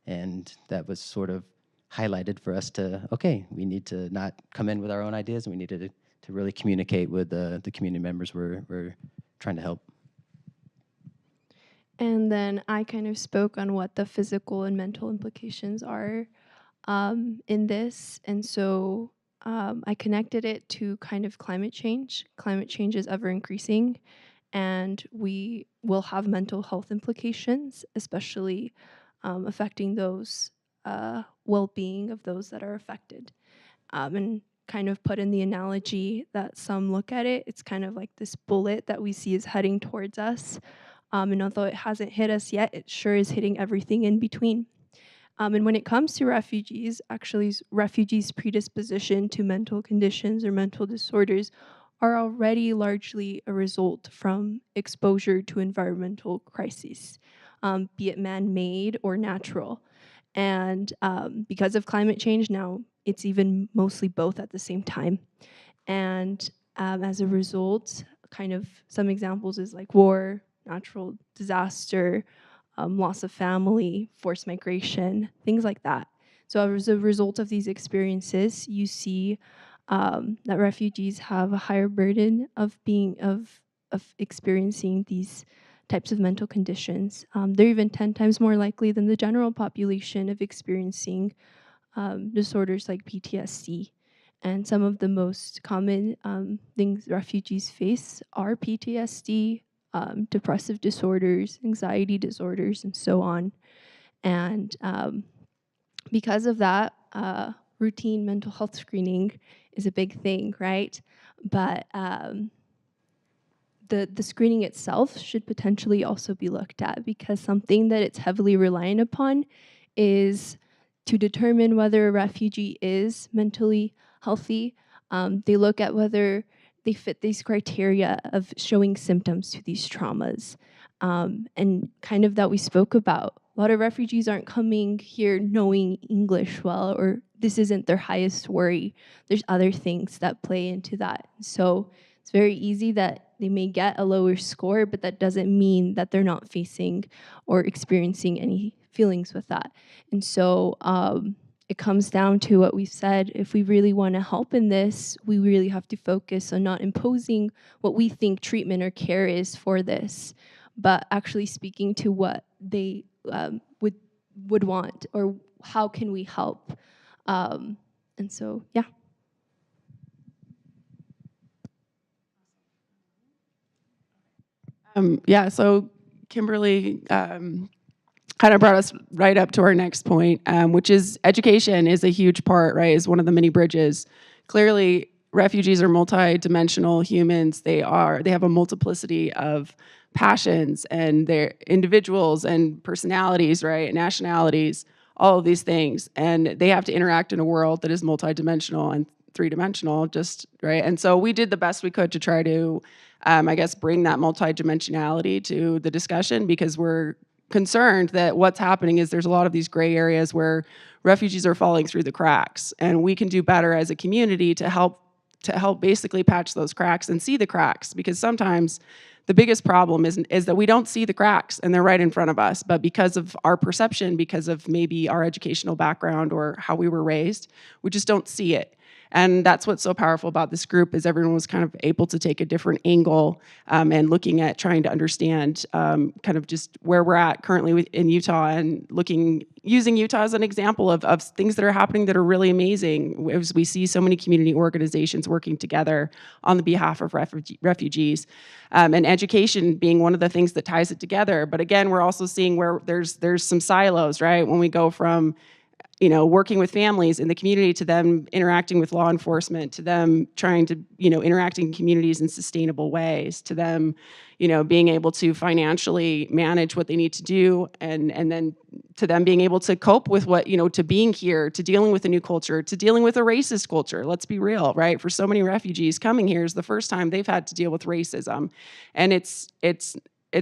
And that was sort of highlighted for us to, okay, we need to not come in with our own ideas, and we needed to really communicate with the community members we're trying to help. And then I kind of spoke on what the physical and mental implications are in this. And so I connected it to kind of climate change. Climate change is ever increasing, and we will have mental health implications, especially affecting those well-being of those that are affected. And kind of put in the analogy that some look at it, it's kind of like this bullet that we see is heading towards us. And although it hasn't hit us yet, it sure is hitting everything in between. And when it comes to refugees, actually refugees' predisposition to mental conditions or mental disorders are already largely a result from exposure to environmental crises, be it man-made or natural. And because of climate change now, it's even mostly both at the same time. And as a result, kind of some examples is like war, natural disaster, loss of family, forced migration, things like that. So as a result of these experiences, you see that refugees have a higher burden of experiencing these types of mental conditions. They're even 10 times more likely than the general population of experiencing disorders like PTSD. And some of the most common things refugees face are PTSD, depressive disorders, anxiety disorders, and so on. And because of that, routine mental health screening is a big thing, right? But the screening itself should potentially also be looked at, because something that it's heavily reliant upon is to determine whether a refugee is mentally healthy. They look at whether they fit these criteria of showing symptoms to these traumas. And kind of that we spoke about. A lot of refugees aren't coming here knowing English well, or this isn't their highest worry. There's other things that play into that. So it's very easy that they may get a lower score, but that doesn't mean that they're not facing or experiencing any feelings with that. And so it comes down to what we've said. If we really want to help in this, we really have to focus on not imposing what we think treatment or care is for this, but actually speaking to what they would want, or how can we help. And so, yeah. Yeah, so Kimberly kind of brought us right up to our next point, which is education is a huge part, right? Is one of the many bridges. Clearly, refugees are multi-dimensional humans. They have a multiplicity of passions, and they're individuals and personalities, right? Nationalities, all of these things. And they have to interact in a world that is multi-dimensional and three-dimensional, just, right? And so we did the best we could to try to, I guess, bring that multi-dimensionality to the discussion, because we're concerned that what's happening is there's a lot of these gray areas where refugees are falling through the cracks, and we can do better as a community to help basically patch those cracks and see the cracks, because sometimes the biggest problem is that we don't see the cracks and they're right in front of us, but because of our perception, because of maybe our educational background or how we were raised, we just don't see it. And that's what's so powerful about this group, is everyone was kind of able to take a different angle and looking at trying to understand kind of just where we're at currently in Utah, and using Utah as an example of things that are happening that are really amazing, as we see so many community organizations working together on the behalf of refugees, and education being one of the things that ties it together. But again, we're also seeing where there's some silos, right? When we go from working with families in the community, to them interacting with law enforcement, to them trying to, interacting in communities in sustainable ways, to them, being able to financially manage what they need to do, and then to them being able to cope with what, to being here, to dealing with a new culture, to dealing with a racist culture. Let's be real, right? For so many refugees coming here is the first time they've had to deal with racism. And it's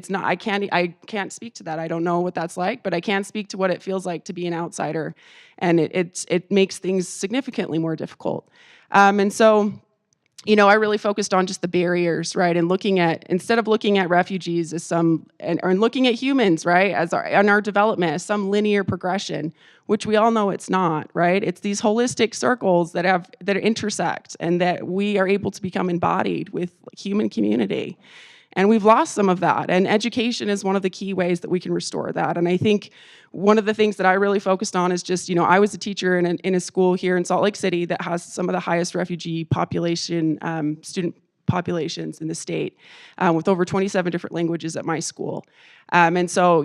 not, I can't speak to that. I don't know what that's like, but I can speak to what it feels like to be an outsider. And it makes things significantly more difficult. And so, I really focused on just the barriers, right? And instead of looking at refugees as or looking at humans, right, on our development as some linear progression, which we all know it's not, right? It's these holistic circles that intersect, and that we are able to become embodied with human community. And we've lost some of that. And education is one of the key ways that we can restore that. And I think one of the things that I really focused on is just, I was a teacher in a school here in Salt Lake City that has some of the highest refugee population, student populations in the state, with over 27 different languages at my school. And so,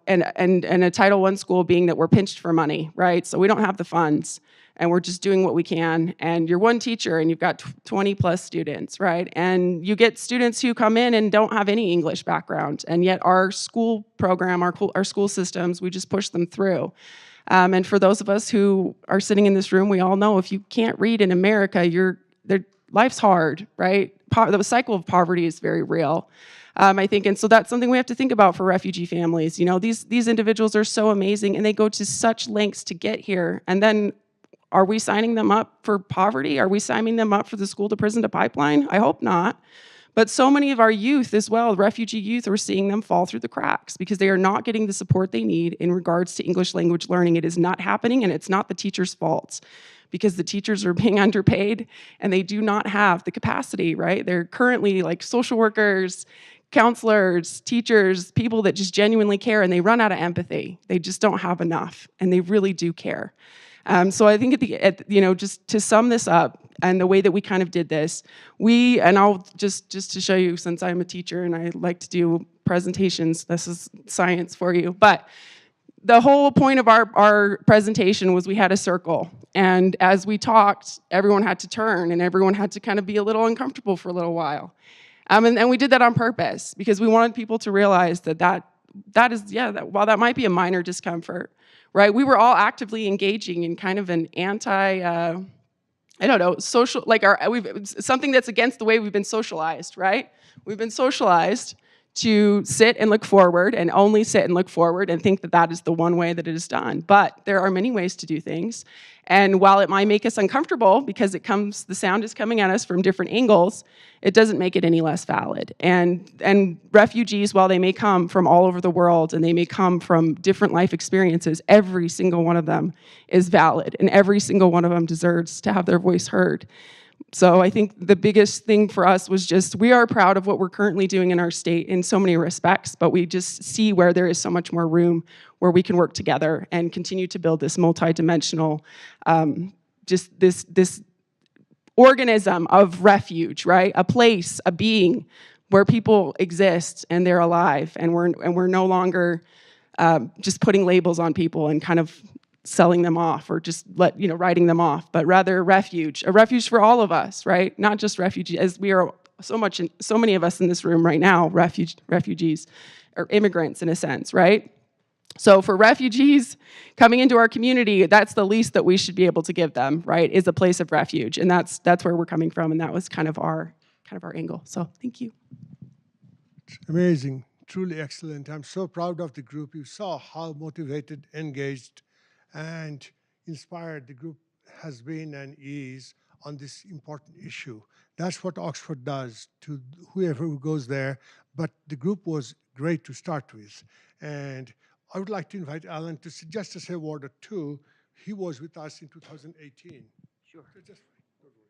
and a Title I school being that we're pinched for money, right? So we don't have the funds, and we're just doing what we can. And you're one teacher and you've got 20 plus students, right? And you get students who come in and don't have any English background, and yet our school program, our school systems, we just push them through. And for those of us who are sitting in this room, we all know if you can't read in America, life's hard, right? The cycle of poverty is very real. I think, and so that's something we have to think about for refugee families. These individuals are so amazing, and they go to such lengths to get here. And then, are we signing them up for poverty? Are we signing them up for the school to prison to pipeline? I hope not. But so many of our youth as well, refugee youth, are seeing them fall through the cracks because they are not getting the support they need in regards to English language learning. It is not happening, and it's not the teacher's fault, because the teachers are being underpaid and they do not have the capacity, right? They're currently like social workers, counselors, teachers, people that just genuinely care, and they run out of empathy. They just don't have enough, and they really do care. So I think just to sum this up, and the way that we kind of did this, and I'll just to show you, since I'm a teacher and I like to do presentations, this is science for you, but the whole point of our presentation was we had a circle, and as we talked, everyone had to turn, and everyone had to kind of be a little uncomfortable for a little while. And we did that on purpose, because we wanted people to realize that while that might be a minor discomfort, right? We were all actively engaging in kind of an social, something that's against the way we've been socialized, right? We've been socialized to sit and look forward, and only sit and look forward, and think that that is the one way that it is done. But there are many ways to do things. And while it might make us uncomfortable because the sound is coming at us from different angles, it doesn't make it any less valid. And refugees, while they may come from all over the world and they may come from different life experiences, every single one of them is valid, and every single one of them deserves to have their voice heard. So I think the biggest thing for us was just, we are proud of what we're currently doing in our state in so many respects, but we just see where there is so much more room where we can work together and continue to build this multidimensional, just this organism of refuge, right? A place, a being where people exist and they're alive, and we're no longer just putting labels on people and kind of selling them off or just writing them off, but rather a refuge for all of us, right? Not just refugees, as we are so many of us in this room right now, refugees or immigrants in a sense, right? So for refugees coming into our community, that's the least that we should be able to give them, right? Is a place of refuge, and that's where we're coming from, and that was kind of our angle. So thank you. It's amazing, truly excellent. I'm so proud of the group. You saw how motivated, engaged, and inspired the group has been and is on this important issue. That's what Oxford does to whoever who goes there, but the group was great to start with. And I would like to invite Alan to just to say a word or two. He was with us in 2018. Sure. So just, don't worry.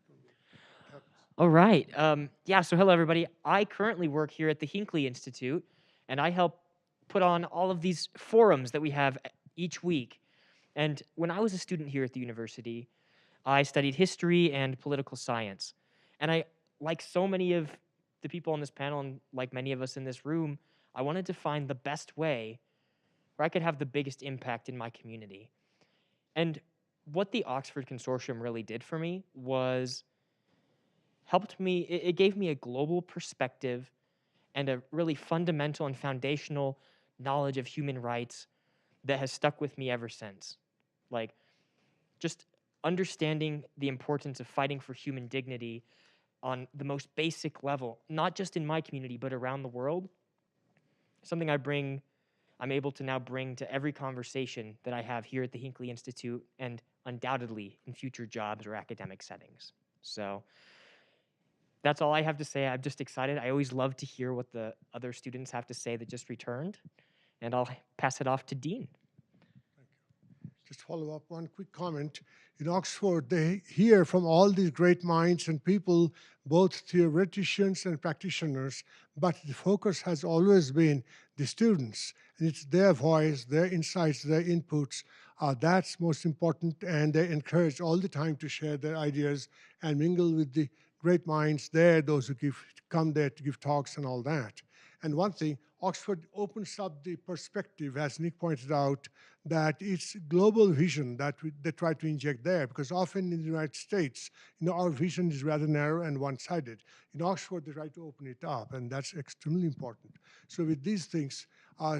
It happens. All right. Yeah, so hello, everybody. I currently work here at the Hinckley Institute, and I help put on all of these forums that we have each week. And when I was a student here at the university, I studied history and political science. And I, like so many of the people on this panel, and like many of us in this room, I wanted to find the best way where I could have the biggest impact in my community. And what the Oxford Consortium really did for me was helped me, it gave me a global perspective and a really fundamental and foundational knowledge of human rights that has stuck with me ever since. Like, just understanding the importance of fighting for human dignity on the most basic level, not just in my community, but around the world, something I'm able to now bring to every conversation that I have here at the Hinckley Institute and undoubtedly in future jobs or academic settings. So that's all I have to say. I'm just excited. I always love to hear what the other students have to say that just returned, and I'll pass it off to Dean. Just follow up one quick comment. In Oxford, they hear from all these great minds and people, both theoreticians and practitioners, but the focus has always been the students. And it's their voice, their insights, their inputs. That's most important, and they encourage all the time to share their ideas and mingle with the great minds there, those who come there to give talks and all that. And one thing, Oxford opens up the perspective, as Nick pointed out, that it's global vision that they try to inject there, because often in the United States, our vision is rather narrow and one-sided. In Oxford, they try to open it up, and that's extremely important. So with these things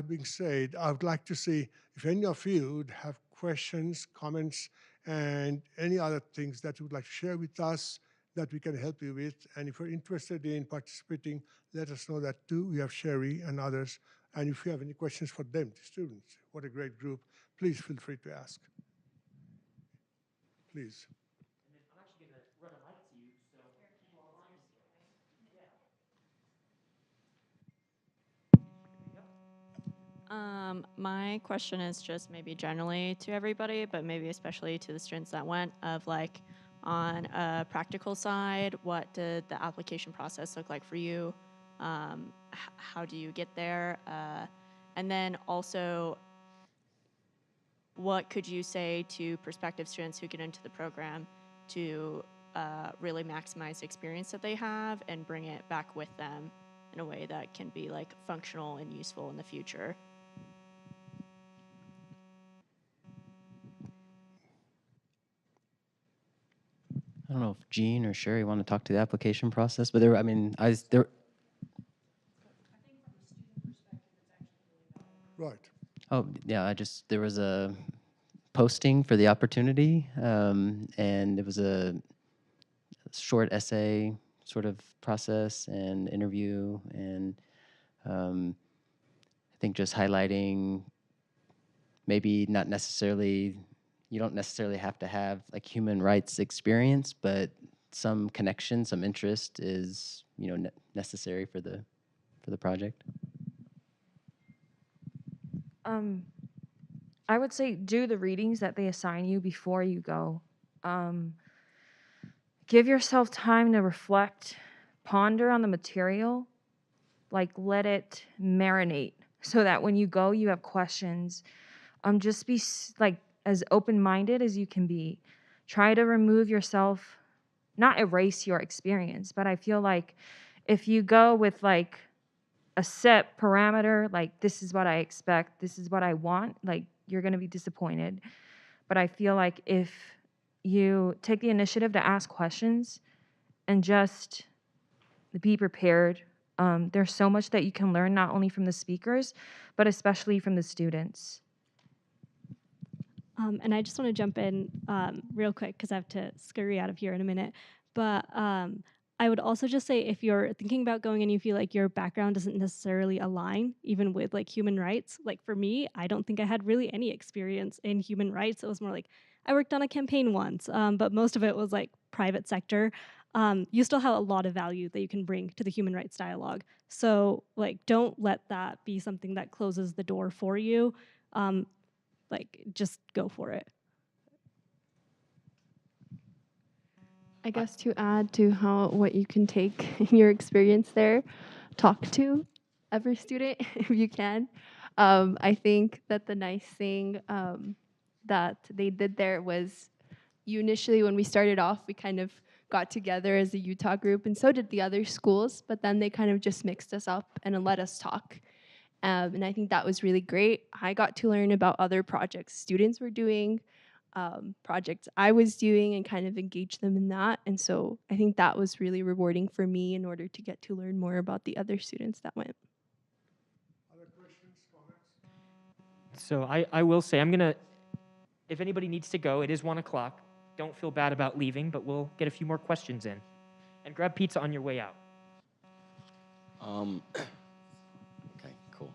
being said, I would like to see if any of you would have questions, comments, and any other things that you would like to share with us that we can help you with. And if you're interested in participating, let us know that too. We have Sherry and others. And if you have any questions for them, the students, what a great group, please feel free to ask. Please. And then I'm actually going to run a mic to you, so people online My question is just maybe generally to everybody, but maybe especially to the students that went, of like, on a practical side, what did the application process look like for you? How do you get there? And then also, what could you say to prospective students who get into the program to really maximize the experience that they have and bring it back with them in a way that can be like functional and useful in the future? I don't know if Jean or Sherry want to talk to the application process, but Right. Oh, yeah, there was a posting for the opportunity, and it was a short essay sort of process and interview, and I think just highlighting maybe not necessarily, you don't necessarily have to have like human rights experience, but some connection, some interest is, necessary for the project. I would say do the readings that they assign you before you go. Give yourself time to reflect, ponder on the material, like let it marinate so that when you go, you have questions. Just be like as open-minded as you can be. Try to remove yourself, not erase your experience, but I feel like if you go with like a set parameter, like this is what I expect, this is what I want, like you're going to be disappointed. But I feel like if you take the initiative to ask questions and just be prepared, there's so much that you can learn not only from the speakers, but especially from the students. And I just want to jump in real quick because I have to scurry out of here in a minute. But I would also just say if you're thinking about going and you feel like your background doesn't necessarily align even with like human rights, like for me, I don't think I had really any experience in human rights. It was more like I worked on a campaign once, but most of it was like private sector. You still have a lot of value that you can bring to the human rights dialogue. So like, don't let that be something that closes the door for you. Like, just go for it. I guess to add to what you can take in your experience there, talk to every student if you can. I think that the nice thing that they did there was initially when we started off, we kind of got together as a Utah group, and so did the other schools, but then they kind of just mixed us up and let us talk. And I think that was really great. I got to learn about other projects students were doing, projects I was doing, and kind of engage them in that. And so I think that was really rewarding for me in order to get to learn more about the other students that went. Other questions, comments? So I will say, if anybody needs to go, it is 1 o'clock. Don't feel bad about leaving, but we'll get a few more questions in. And grab pizza on your way out. Okay, cool.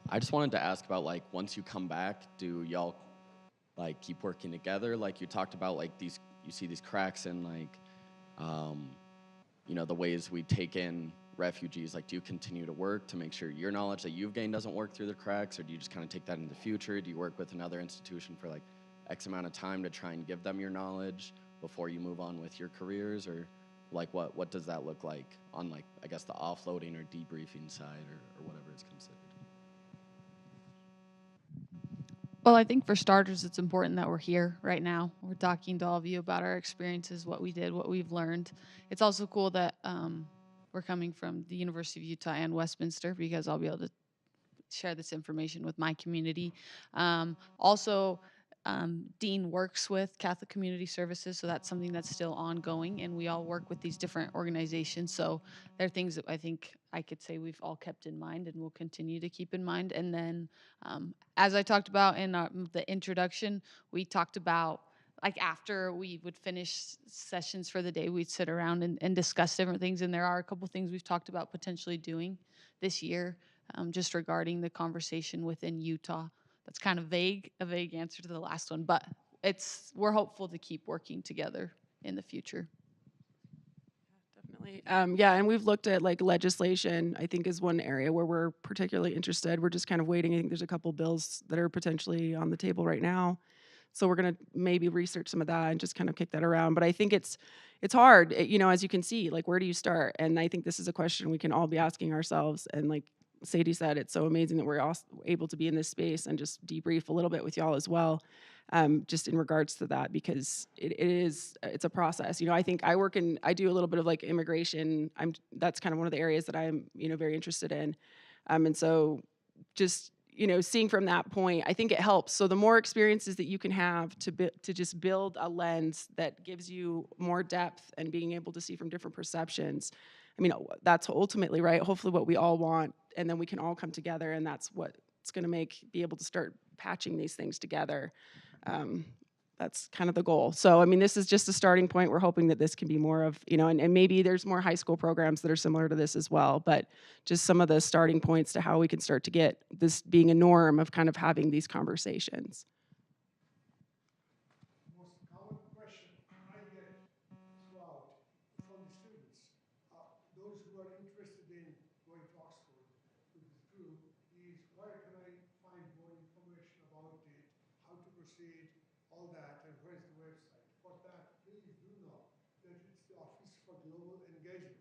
I just wanted to ask about, like, once you come back, do y'all, like, keep working together? Like, you talked about, like, you see these cracks in, like, the ways we take in refugees. Like, do you continue to work to make sure your knowledge that you've gained doesn't work through the cracks, or do you just kind of take that into the future? Do you work with another institution for, like, X amount of time to try and give them your knowledge before you move on with your careers? Or, like, what does that look like on, like, I guess the offloading or debriefing side, or whatever it's considered? Well, I think for starters, it's important that we're here right now. We're talking to all of you about our experiences, what we did, what we've learned. It's also cool that we're coming from the University of Utah and Westminster, because I'll be able to share this information with my community. Also, Dean works with Catholic Community Services, so that's something that's still ongoing, and we all work with these different organizations. So there are things that I think I could say we've all kept in mind and will continue to keep in mind. And then, as I talked about in the introduction, we talked about, like, after we would finish sessions for the day, we'd sit around and discuss different things. And there are a couple things we've talked about potentially doing this year, just regarding the conversation within Utah. That's kind of a vague answer to the last one, but we're hopeful to keep working together in the future. Definitely. Yeah, and we've looked at, like, legislation, I think, is one area where we're particularly interested. We're just kind of waiting. I think there's a couple bills that are potentially on the table right now. So we're going to maybe research some of that and just kind of kick that around. But I think it's hard, as you can see, like, where do you start? And I think this is a question we can all be asking ourselves. And like Sadie said, it's so amazing that we're all able to be in this space and just debrief a little bit with y'all as well, just in regards to that, because it's a process. I think I do a little bit of, like, immigration. That's kind of one of the areas that I'm, very interested in. And so just, seeing from that point, I think it helps. So the more experiences that you can have to just build a lens that gives you more depth and being able to see from different perceptions, I mean, that's ultimately, right, hopefully what we all want, and then we can all come together, and that's what's going to be able to start patching these things together. That's kind of the goal. So, I mean, this is just a starting point. We're hoping that this can be more of, and maybe there's more high school programs that are similar to this as well, but just some of the starting points to how we can start to get this being a norm of kind of having these conversations. Most common question I get throughout from the students, those who are interested in going to Oxford with this group, is where can I find more information about it, how to proceed, all that, and where's the website? For that, please do know that it's the Office for Global Engagement.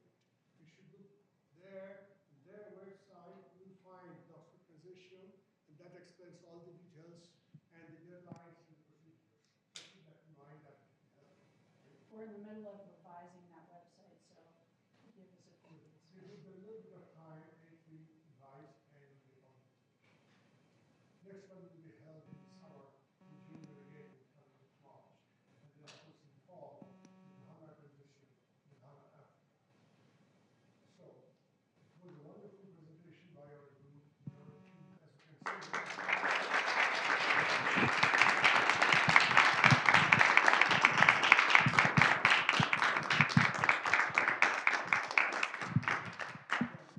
You should look there, their website, you'll find the Oxford Consortium, and that explains all the details and the deadlines and the procedures. Keep that in mind, that would be helpful. We're in the middle of revising that website, so give us a few. Give it a little bit of time. Next one will be held in